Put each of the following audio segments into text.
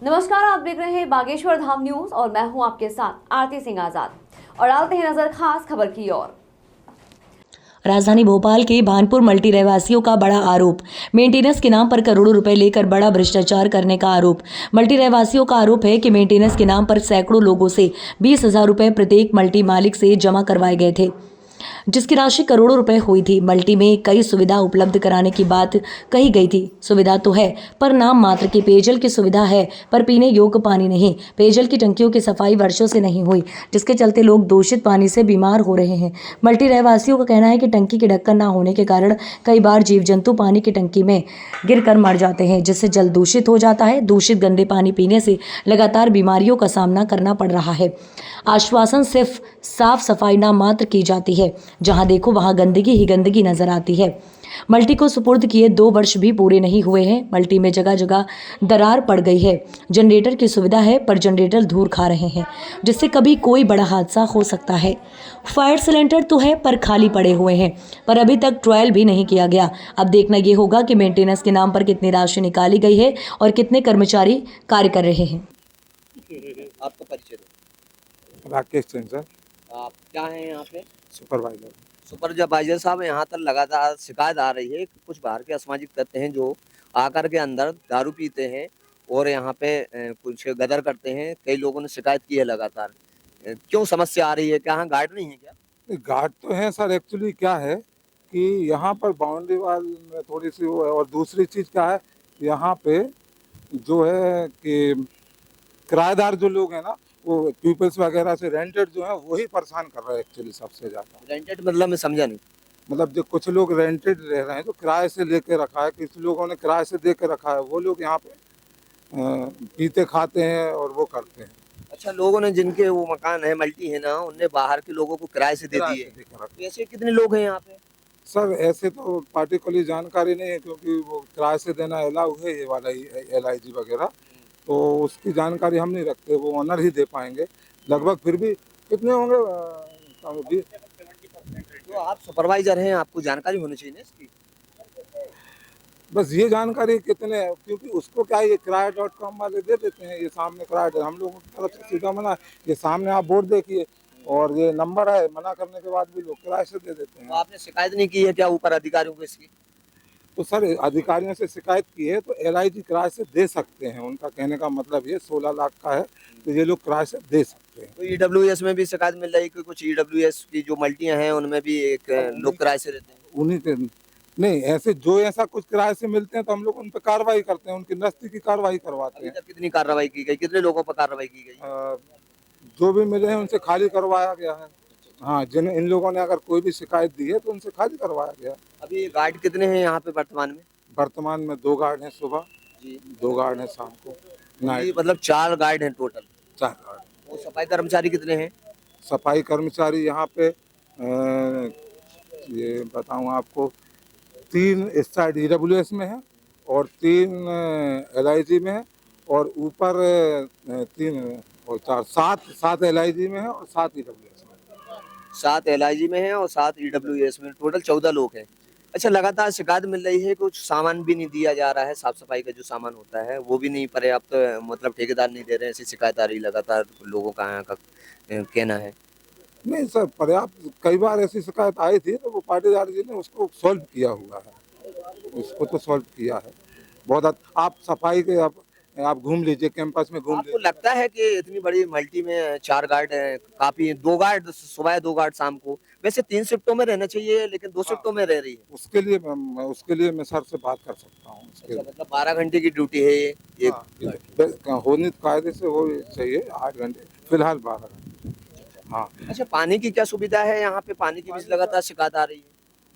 नमस्कार, आप देख रहे हैं बागेश्वर धाम न्यूज और मैं हूं आपके साथ आरती सिंह आजाद। और डालते हैं नजर खास खबर की ओर। राजधानी भोपाल के भानपुर मल्टी रहवासियों का बड़ा आरोप। मेंटेनेंस के नाम पर करोड़ों रुपए लेकर बड़ा भ्रष्टाचार करने का आरोप। मल्टी रहवासियों का आरोप है कि मेंटेनेंस के नाम पर सैकड़ों लोगों से 20,000 रुपए प्रत्येक मल्टी मालिक से जमा करवाए गए थे, जिसकी राशि करोड़ों रुपए हुई थी। मल्टी में कई सुविधा उपलब्ध कराने की बात कही गई थी। सुविधा तो है पर नाम मात्र की। पेयजल की सुविधा है पर पीने योग्य पानी नहीं। पेयजल की टंकियों की सफाई वर्षों से नहीं हुई, जिसके चलते लोग दूषित पानी से बीमार हो रहे हैं। मल्टी रहवासियों का कहना है कि टंकी के ढक्कन न होने के कारण कई बार जीव जंतु पानी की टंकी में गिरकर मर जाते हैं, जिससे जल दूषित हो जाता है। दूषित गंदे पानी पीने से लगातार बीमारियों का सामना करना पड़ रहा है। आश्वासन सिर्फ साफ सफाई नाम मात्र की जाती है, जहां देखो वहां गंदगी ही गंदगी नजर आती है। मल्टी को सुपुर्द किए 2 वर्ष भी पूरे नहीं हुए हैं। मल्टी में जगह जगह दरार पड़ गई है। जनरेटर की सुविधा है पर जनरेटर धूल खा रहे हैं, जिससे कभी कोई बड़ा हादसा हो सकता है। फायर सिलेंडर तो है पर खाली पड़े हुए हैं, पर अभी तक ट्रायल भी नहीं किया गया। अब देखना ये होगा कि मेंटेनेंस के नाम पर कितनी राशि निकाली गई है और कितने कर्मचारी कार्य कर रहे हैं। आपका परिचय दो। राकेश सिंह सर, आप क्या हैं यहाँ पे? सुपरवाइजर। सुपरवाइजर साहब, यहाँ तक लगातार शिकायत आ रही है कि कुछ बाहर के असामाजिक तत्व हैं जो आकर के अंदर दारू पीते हैं और यहाँ पे कुछ गदर करते हैं। कई लोगों ने शिकायत की है लगातार। क्यों समस्या आ रही है? क्या यहाँ गार्ड नहीं है क्या? गार्ड तो है सर। एक्चुअली क्या है कि यहाँ पर बाउंड्री वाल में थोड़ी सी वो है, और दूसरी चीज़ क्या है, यहाँ पे जो है कि किराएदार जो लोग हैं ना, वो पीपल्स वगैरह से रेंटेड जो है वही परेशान कर रहे हैं एक्चुअली सबसे ज़्यादा। रेंटेड मतलब मैं समझा नहीं। मतलब जो कुछ लोग रेंटेड रह रहे हैं, जो किराए से लेके रखा है, किसी लोगों ने किराए से दे के रखा है, वो लोग यहाँ पे पीते खाते हैं और वो करते हैं। अच्छा, लोगों ने जिनके वो मकान है, मल्टी है ना, उनने बाहर के लोगों को किराए से दे किराए दिए। से देके रखा है। ऐसे कितने लोग हैं यहाँ पे? सर ऐसे तो पार्टिकुलर जानकारी नहीं है, क्योंकि वो किराए से देना अलाउ है, ये वाला LIG वगैरह, तो उसकी जानकारी हम नहीं रखते, वो ऑनर ही दे पाएंगे। लगभग फिर भी कितने होंगे? 20। तो आप सुपरवाइजर हैं, आपको जानकारी होनी चाहिए ना इसकी। बस ये जानकारी कितने है, क्योंकि उसको क्या है, ये किराया.com वाले दे देते हैं। ये सामने किराया, हम लोगों की तरफ से सीधा मना है। ये सामने आप बोर्ड देखिए और ये नंबर है, मना करने के बाद भी लोग किराए से दे देते हैं। तो आपने शिकायत नहीं की है क्या ऊपर अधिकारियों को इसकी? तो सर अधिकारियों से शिकायत की है तो LIG किराए से दे सकते हैं। उनका कहने का मतलब ये 16 लाख का है तो ये लोग किराए से दे सकते हैं। तो EWS में भी शिकायत मिल रही है कि कुछ EWS की जो मल्टियां हैं उनमें भी एक लोग किराए से रहते हैं। उन्हीं के नहीं, ऐसे जो ऐसा कुछ किराए से मिलते हैं तो हम लोग उन पर कार्रवाई करते हैं, उनकी नज़दीकी कार्रवाई करवाते अभी हैं। तक कितनी कार्रवाई की गई? कितने लोगों पर कार्रवाई की गई? जो भी मिले हैं उनसे खाली करवाया गया है। हाँ, जिन इन लोगों ने अगर कोई भी शिकायत दी है तो उनसे खाली करवाया गया। अभी ये गार्ड कितने हैं यहाँ पे वर्तमान में? वर्तमान में 2 गार्ड हैं सुबह जी। 2 गार्ड हैं शाम को। ये नाइट मतलब 4 गार्ड हैं टोटल। 4 गार्ड। और सफाई कर्मचारी कितने हैं? सफाई कर्मचारी यहाँ पे ये बताऊँ आपको, 3 इस साइड EWS में है और 3 LIG में है, और ऊपर 3 और 4 7 LIG में है और 7 EWS में। 7 LIG में है और 7 EWS में, टोटल 14 लोग हैं। अच्छा, लगातार शिकायत मिल रही है कुछ सामान भी नहीं दिया जा रहा है, साफ सफाई का जो सामान होता है वो भी नहीं पर्याप्त, मतलब ठेकेदार नहीं दे रहे हैं, ऐसी शिकायत आ रही लगातार लोगों का यहाँ का कहना है। नहीं सर, पर्याप्त कई बार ऐसी शिकायत आई थी तो वो पाटीदार जी ने उसको सॉल्व किया हुआ है। उसको तो सॉल्व किया है बहुत। आप सफाई के आप घूम लीजिए, कैंपस में घूम आपको लीजिए। लगता है कि इतनी बड़ी मल्टी में 4 गार्ड हैं, काफी? 2 गार्ड सुबह, 2 गार्ड शाम को, वैसे 3 शिफ्टों में रहना चाहिए लेकिन 2 शिफ्टों में रह रही है। उसके लिए मैं सर से बात कर सकता हूँ। अच्छा, मतलब 12 घंटे की ड्यूटी है ये? होनी कायदे से हो चाहिए 8 घंटे, फिलहाल 12 घंटे। हाँ। अच्छा, पानी की क्या सुविधा है यहाँ पे? पानी की भी लगातार शिकायत आ रही है।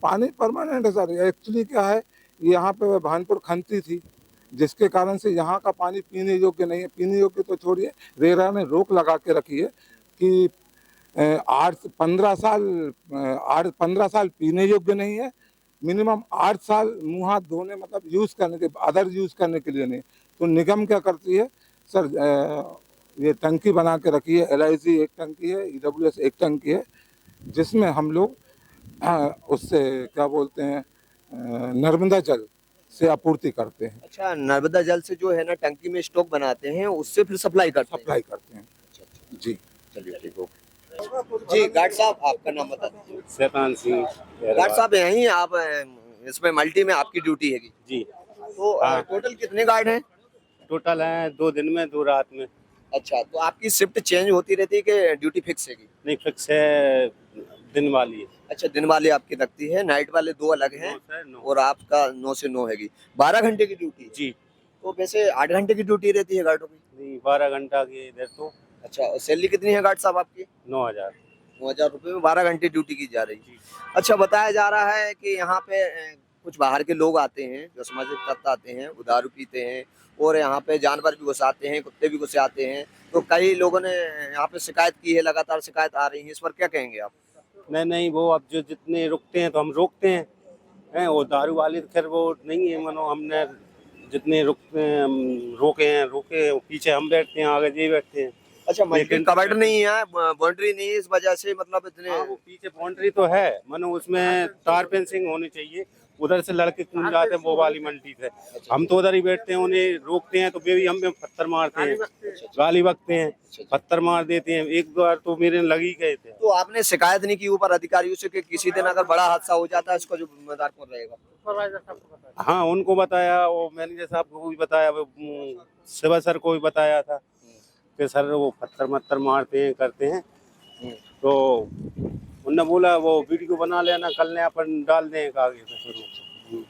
पानी परमानेंट है सर। एक्चुअली क्या है, यहाँ पे भानपुर खनती थी, जिसके कारण से यहाँ का पानी पीने योग्य नहीं है। पीने योग्य तो छोड़िए, रेरा ने रोक लगा के रखी है कि 15 साल पीने योग्य नहीं है। मिनिमम 8 साल मुँह हाथ धोने, मतलब यूज़ करने के, अदर यूज़ करने के लिए नहीं। तो निगम क्या करती है सर, ये टंकी बना के रखी है। LIG एक टंकी है, EWS एक टंकी है, जिसमें हम लोग उससे क्या बोलते हैं, नर्मदा जल से आपूर्ति करते हैं, अच्छा, नर्मदा जल से जो है ना टंकी में स्टॉक बनाते हैं, उससे फिर सप्लाई करते हैं। सप्लाई करते हैं। अच्छा, अच्छा, जी चलिए ठीक हो। जी गार्ड साहब, आपका नाम बता दीजिए। शैतान सिंह गार्ड साहब यहीं आप इसमें मल्टी में आपकी ड्यूटी हैगी। जी। तो हाँ। टोटल कितने गार्ड हैं? टोटल है 2 दिन में 2 रात में। अच्छा, तो आपकी शिफ्ट चेंज होती रहती है कि ड्यूटी फिक्स हैगी? नहीं, फिक्स है दिन वाली है। अच्छा, दिन वाले आपकी लगती है, नाइट वाले 2 अलग हैं 9 से 9। और आपका 9 से 9 हैगी। 12 घंटे की ड्यूटी है। जी। तो वैसे 8 घंटे की ड्यूटी रहती है गार्डों की? नहीं, 12 घंटा की इधर तो अच्छा, और सैलरी कितनी है गार्ड साहब आपकी? 9,000। 9,000 रुपये में 12 घंटे ड्यूटी की जा रही है। अच्छा, बताया जा रहा है कि यहाँ पे कुछ बाहर के लोग आते हैं, जो सामाजिक तत्व आते हैं, वो दारू पीते हैं और यहाँ पे जानवर भी घुस आते हैं, कुत्ते भी घुस आते हैं। तो कई लोगों ने यहाँ पे शिकायत की है, लगातार शिकायत आ रही है, इस पर क्या कहेंगे आप? नहीं, वो अब जो जितने रुकते हैं तो हम रोकते हैं। हैं वो दारू वाले तो खैर वो नहीं है, मानो हमने जितने रुकते हैं हम रोके पीछे हम बैठते हैं, आगे ये बैठते हैं। अच्छा, मल्टी लेकिन कवर्ड नहीं है, बाउंड्री नहीं है, इस वजह से मतलब इतने। हाँ, वो पीछे बाउंड्री तो है, मानो उसमें तार फेंसिंग होनी चाहिए। उधर से लड़के कूद जाते हैं वो वाली मल्टी से, हम तो उधर ही बैठते हैं, उन्हें रोकते हैं तो वे भी हम पे पत्थर मारते हैं, गाली बकते हैं, पत्थर मार देते हैं। एक बार तो मेरे लग ही गए थे। तो आपने शिकायत नहीं की ऊपर अधिकारियों से कि किसी दिन अगर बड़ा हादसा हो जाता है इसका जो जिम्मेदार कौन रहेगा? हाँ, उनको बताया, वो मैनेजर साहब को भी बताया, वो शिवा सर को भी बताया था कि सर वो पत्थर मारते हैं, करते हैं। तो उन्होंने बोला वो वीडियो बना लेना, कल ने अपन डाल दें आगे से शुरू।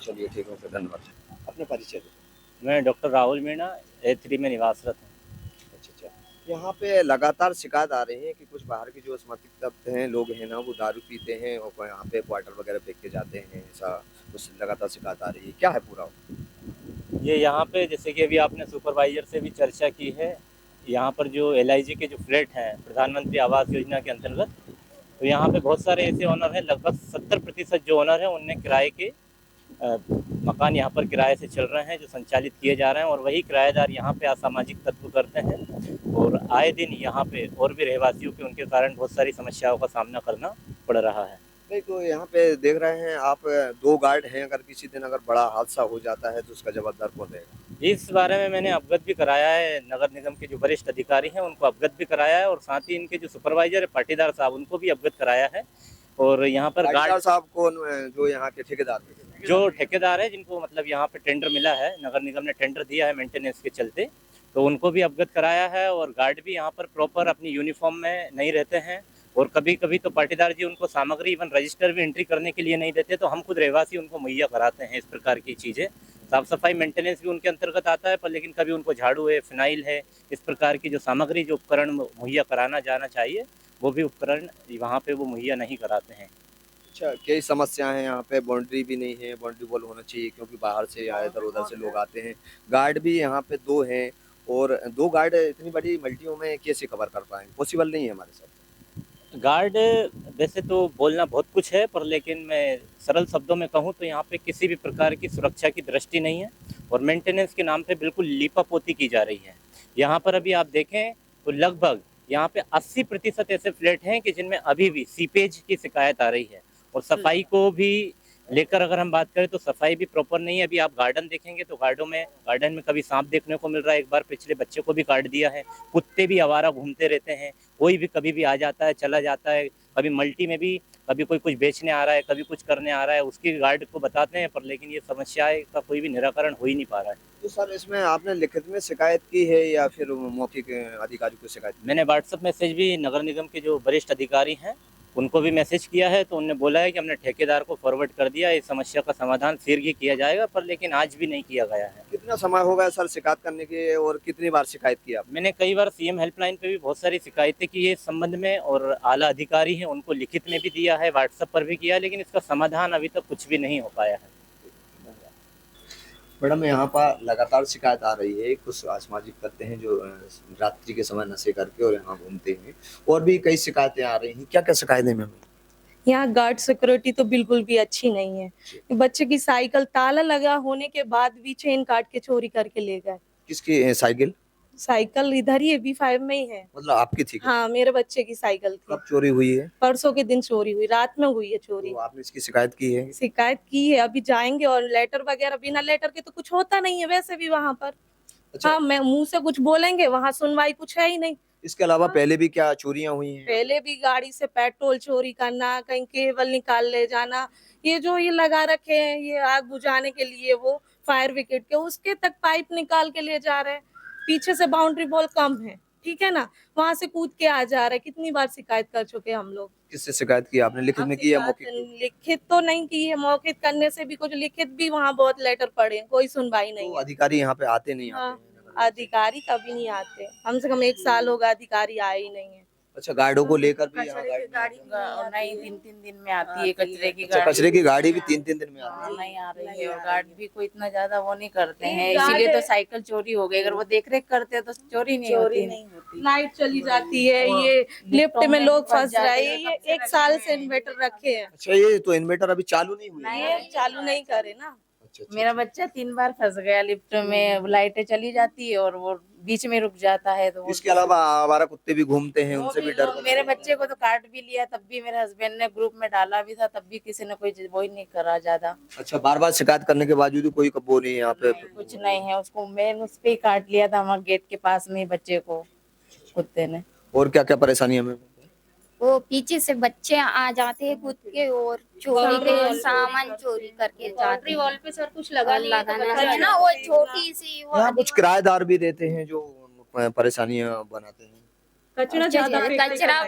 चलिए ठीक है, फिर धन्यवाद। अपने परिचय दें। मैं डॉक्टर राहुल मीणा A3 में निवासरत हूँ। अच्छा, यहाँ पे लगातार शिकायत आ रही है कि कुछ बाहर के जो असमाजिक तत्व हैं, लोग हैं ना, वो दारू पीते हैं और यहाँ पे क्वार्टर वगैरह फेंक के जाते हैं, ऐसा कुछ लगातार शिकायत आ रही है, क्या है पूरा? ये यहाँ पे जैसे कि अभी आपने सुपरवाइजर से भी चर्चा की है, यहाँ पर जो LIG के जो फ्लैट हैं प्रधानमंत्री आवास योजना के अंतर्गत, तो यहाँ पे बहुत सारे ऐसे ओनर हैं, लगभग 70% जो ओनर हैं उनने किराए के मकान यहाँ पर किराए से चल रहे हैं, जो संचालित किए जा रहे हैं, और वही किराएदार यहाँ पे असामाजिक तत्व करते हैं और आए दिन यहाँ पे और भी रहवासियों के उनके कारण बहुत सारी समस्याओं का सामना करना पड़ रहा है। नहीं, तो यहाँ पे देख रहे हैं आप 2 गार्ड हैं, अगर किसी दिन अगर बड़ा हादसा हो जाता है तो उसका जवाबदार कौन रहेगा? इस बारे में मैंने अवगत भी कराया है, नगर निगम के जो वरिष्ठ अधिकारी हैं उनको अवगत भी कराया है, और साथ ही इनके जो सुपरवाइजर है पाटीदार साहब उनको भी अवगत कराया है। और यहाँ पर गार्ड साहब को, जो यहाँ के ठेकेदार हैं, जो ठेकेदार है जिनको मतलब यहाँ पे टेंडर मिला है, नगर निगम ने टेंडर दिया है मेंटेनेंस के चलते, तो उनको भी अवगत कराया है। और गार्ड भी यहाँ पर प्रॉपर अपनी यूनिफॉर्म में नहीं रहते हैं, और कभी कभी तो पाटीदार जी उनको सामग्री इवन रजिस्टर भी एंट्री करने के लिए नहीं देते, तो हम खुद रहवासी उनको मुहैया कराते हैं इस प्रकार की चीज़ें। साफ सफाई मेंटेनेंस भी उनके अंतर्गत आता है, पर लेकिन कभी उनको झाड़ू है, फिनाइल है, इस प्रकार की जो सामग्री जो उपकरण मुहैया कराना जाना चाहिए वो भी उपकरण वहाँ पे वो मुहैया नहीं कराते हैं। अच्छा, कई समस्याएं हैं यहाँ पे, बाउंड्री भी नहीं है, बाउंड्री वॉल होना चाहिए क्योंकि बाहर से या इधर उधर से लोग आते हैं। गार्ड भी यहाँ पे 2 हैं और 2 गार्ड इतनी बड़ी मल्टियों में कैसे कवर कर पाएंगे? पॉसिबल नहीं है हमारे साथ। गार्ड वैसे तो बोलना बहुत कुछ है, पर लेकिन मैं सरल शब्दों में कहूँ तो यहाँ पे किसी भी प्रकार की सुरक्षा की दृष्टि नहीं है, और मेंटेनेंस के नाम पे बिल्कुल लीपापोती की जा रही है। यहाँ पर अभी आप देखें तो लगभग यहाँ पे 80% ऐसे फ्लैट हैं कि जिनमें अभी भी सीपेज की शिकायत आ रही है, और सफाई को भी लेकर अगर हम बात करें तो सफाई भी प्रॉपर नहीं है। अभी आप गार्डन देखेंगे तो गार्डन में कभी सांप देखने को मिल रहा है, एक बार पिछले बच्चे को भी काट दिया है, कुत्ते भी आवारा घूमते रहते हैं, कोई भी कभी भी आ जाता है चला जाता है। कभी मल्टी में भी कभी कोई कुछ बेचने आ रहा है, कभी कुछ करने आ रहा है, उसकी गार्ड को बताते हैं, पर लेकिन ये समस्याएं का कोई भी निराकरण हो ही नहीं पा रहा है। तो सर इसमें आपने लिखित में शिकायत की है या फिर मौखिक अधिकारी को शिकायत की? मैंने व्हाट्सएप मैसेज भी नगर निगम के जो वरिष्ठ अधिकारी हैं उनको भी मैसेज किया है, तो उन्होंने बोला है कि हमने ठेकेदार को फॉरवर्ड कर दिया, इस समस्या का समाधान शीघ्र ही किया जाएगा, पर लेकिन आज भी नहीं किया गया है। कितना समय हो गया सर शिकायत करने के और कितनी बार शिकायत की आपने? मैंने कई बार CM हेल्पलाइन पे भी बहुत सारी शिकायतें की है इस संबंध में, और आला अधिकारी हैं उनको लिखित में भी दिया है, व्हाट्सएप पर भी किया, लेकिन इसका समाधान अभी तक कुछ भी नहीं हो पाया है। मैडम, यहाँ पर लगातार शिकायत आ रही है, कुछ असामाजिक तत्व हैं जो रात्रि के समय नशे करके और यहाँ घूमते हैं, और भी कई शिकायतें आ रही हैं। क्या क्या शिकायतें मैम? यहाँ गार्ड सिक्योरिटी तो बिल्कुल भी अच्छी नहीं है। बच्चे की साइकिल ताला लगा होने के बाद भी चेन काट के चोरी करके ले गए। किसकी साइकिल? साइकिल इधर ही है, B5 में ही है। मतलब आपकी थी क्या? हाँ, मेरे बच्चे की साइकिल थी। कब चोरी हुई है? परसों के दिन चोरी हुई, रात में हुई है चोरी। तो आपने इसकी शिकायत की है? शिकायत की है, अभी जाएंगे और लेटर वगैरह, बिना लेटर के तो कुछ होता नहीं है वैसे भी वहां पर। अच्छा। हाँ, मैं मुंह से कुछ बोलेंगे, वहां सुनवाई कुछ है ही नहीं। इसके अलावा पहले भी क्या चोरियां हुई हैं? पहले भी गाड़ी से पेट्रोल चोरी करना, कहीं केबल निकाल ले जाना, ये जो ये लगा रखे हैं ये आग बुझाने के लिए, वो फायर विकेट के, उसके तक पाइप निकाल के ले जा रहे हैं। पीछे से बाउंड्री वॉल कम है, ठीक है ना, वहां से कूद के आ जा रहे हैं। कितनी बार शिकायत कर चुके हम लोग। किससे शिकायत की आपने? लिखित में की है, मौखिक की? लिखित तो नहीं की है, मौखिक करने से भी कुछ, लिखित भी वहाँ बहुत लेटर पड़े हैं, कोई सुनवाई नहीं तो है। अधिकारी यहाँ पे आते नहीं हाँ, आते हैं? अधिकारी कभी नहीं आते, कम से कम 1 साल होगा अधिकारी आए ही नहीं है। अच्छा, गार्डों को लेकर भी यहाँ गाड़ी नहीं, 3-3 दिन में आती है कचरे की अच्छा, गाड़ी। कचरे की गाड़ी भी 3-3 दिन में आती है? नहीं आ रही है, और गार्ड भी कोई इतना ज्यादा वो नहीं करते हैं, इसीलिए तो साइकिल चोरी हो गई। अगर वो देख रेख करते तो चोरी नहीं होती। लाइट चली जाती है, ये लिफ्ट में लोग फंस रहे हैं, ये 1 साल से इन्वर्टर रखे हैं, अच्छा, ये तो इन्वर्टर अभी चालू नहीं हुई है? ये चालू नहीं करे ना। अच्छा, अच्छा, मेरा बच्चा 3 बार फंस गया लिफ्ट में, लाइटें चली जाती है और वो बीच में रुक जाता है। तो इसके अलावा आवारा कुत्ते भी घूमते हैं, उनसे भी डर लगता मेरे है? बच्चे को तो काट भी लिया, तब भी मेरे हस्बैंड ने ग्रुप में डाला भी था, तब भी किसी ने कोई वो ही नहीं करा ज्यादा। अच्छा, बार बार शिकायत करने के बावजूद भी कोई वो नहीं है यहाँ पे? कुछ नहीं है, उसको मैंने उस पे ही काट लिया था, हमारे गेट के पास में ही बच्चे को कुत्ते ने। और क्या क्या परेशानी हमें? वो पीछे से बच्चे आ जाते हैं कूद के और चोरी के सामान चोरी करके जाते हैं। पे सर कुछ लगाना चाहिए ना, वो छोटी सी वो यहाँ कुछ किराएदार भी रहते हैं जो परेशानियां बनाते हैं। कचरा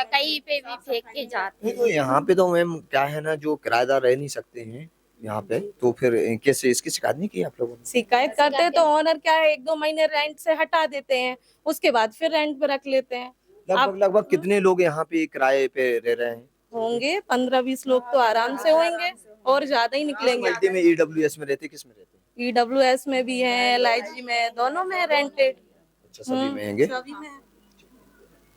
कहीं पे भी फेंक के जाते नहीं, तो यहाँ पे तो मैम क्या है ना, जो किराएदार रह नहीं सकते हैं यहाँ पे, तो फिर कैसे इसकी शिकायत नहीं की आप लोगों ने? शिकायत करते हैं तो ऑनर क्या है, 1-2 महीने रेंट से हटा देते हैं, उसके बाद फिर रेंट पे रख लेते हैं। लगभग कितने लोग यहाँ पे किराए पे रह रहे हैं? होंगे 15-20 लोग तो आराम से होंगे, और ज्यादा ही निकलेंगे। मल्टी में ईडब्ल्यूएस में रहते, किस में रहते? EWS में भी है, LIG में, दोनों में रेंटेड। अच्छा, सभी में हैंगे। सभी में है।